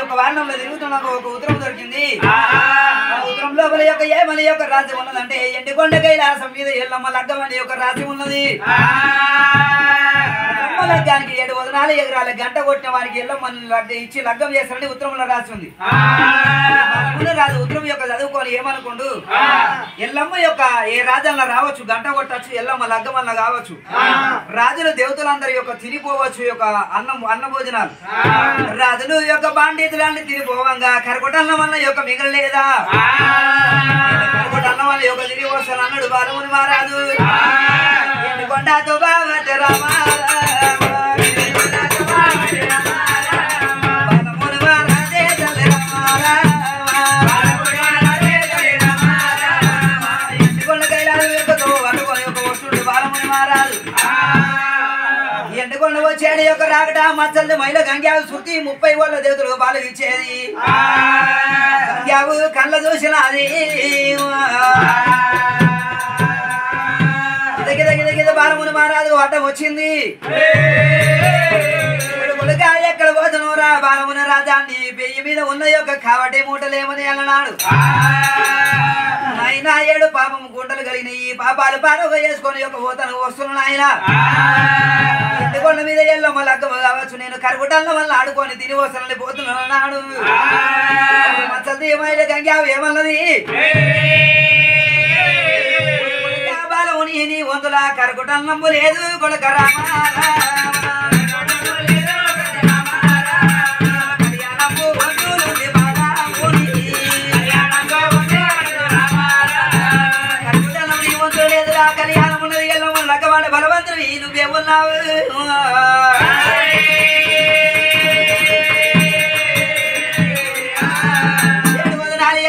యొక్క వారణంలో తిరుగుతున్న ఒక ఉత్తరం దొరికింది. ఆ ఉత్తరం లోపల యొక్క ఏమని యొక్క రాజ్యం ఉన్నదంటే ఎండికొండ కైలాసం మీద ఎల్లమ్మ లగ్గం అనే యొక్క రాజ్యం ఉన్నది. లగ్గానికి 7 వదనాలు ఎగరాల గంట కొట్టిన వారికి ఎల్లమ్మని ఇచ్చి లగ్గం చేస్తారని ఉత్తరంలో రాసి ఉంది. రాజు ఉత్తరం యొక్క చదువుకొని ఏమనుకోండు ఎల్లమ్మ యొక్క ఏ రాజంలో రావచ్చు, గంట కొట్టచ్చు, ఎల్లమ్మ లగ్గం అన్న కావచ్చు, రాజులు దేవతలందరి యొక్క తినిపోవచ్చు యొక్క అన్న భోజనాలు, రాజులు యొక్క బాండితులన్నీ తినిపోవంగా కరకొట్టన్న వల్ల యొక్క మిగలలేదా, కరకొట్టన్న వల్ల యొక్క తిరిగి వస్తాను అన్నాడు బాలముని మహారాజు. ఎండుకొండతో బావటి రామా ఎండుకొండ వచ్చేది యొక్క రాకట మచ్చలు మైల గంగ్యావు శృతి 30 వాళ్ళ దేవతలు బాలు ఇచ్చేది. గంగ్యావు కళ్ళ చూసినది దగ్గర బాలముని మహారాజు అడ్డం వచ్చింది. ఎక్కడ పోతున్నావురా బాలముని రాజాన్ని పెయ్యి మీద ఉన్న యొక్క కాబట్టి మూటలేమని అన్నాడు. ఆయన 7 పాపం గుంటలు కలిగిన ఈ పాపాలు పారోగ చేసుకొని యొక్క పోతను వస్తున్నాను ఆయన. ఎండుకొండ మీద ఎల్లమ్మ లగ్గమ కావచ్చు, నేను కరుగుటల్ల వల్ల ఆడుకొని తిని వస్తానని పోతున్నాను అన్నాడు. మచ్చలు ఏమైనా గంగావు ఏమన్నది బాలముని నీ వంతుల కరుగుటల్ నమ్ము లేదు కొడుక రామారా కళ్యాణం ఉన్నది ఎల్లమ్మ లగ్గవాడ బలవంతుడు నువ్వే ఉన్నావు.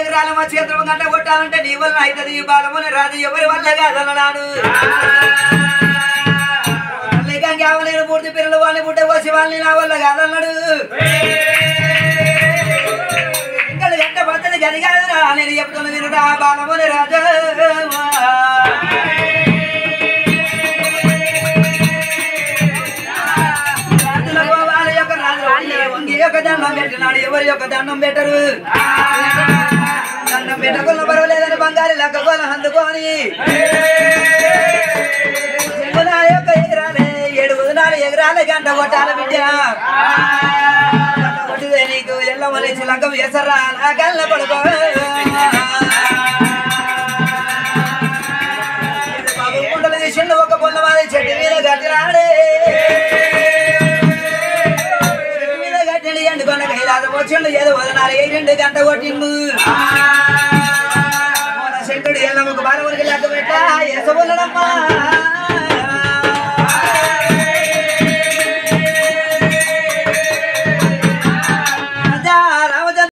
ఎగరాల మా చేతులు గంట కొట్టాలంటే నీ వల్ల అవుతుంది బాలముని రాజు ఎవరి వల్ల కాదన్నాడు. నేను 3 పిల్లలు వాళ్ళని పుట్ట కోసి వాళ్ళని నా వల్ల కాదన్నాడు. ఇంకా గంట పద్ధతి గది కాదురా నేను చెప్తున్నా వినురా బాలముని రాజు. దండం పెట్టినాడు ఎవరి యొక్క దండం పెట్టరు, దండం పెట్టకున్న పర్వాలేదని బంగారు లెక్కకోని అందుకొని నా యొక్క ఎగరాలే 7 వదనాలు ఎగరాలే గంట కొట్టాల బిడ్డ కొట్టిదే నీకు ఎల్లమలేసి లగ్గం చేసరా నా కళ్ళ పడుకో. బాబు కుండలు తీసిండు ఒక పొల్ల మాది చెట్టు మీద కట్టినాడే. ఎండుకొండ కైలాసం వచ్చిండు 7 వదనాలు 2 గంట కొట్టిండు. శంకరుడు ఎల్లమ్మకు బాలమునికి లెక్క పెట్ట ఎసబుల్లడమ్మా.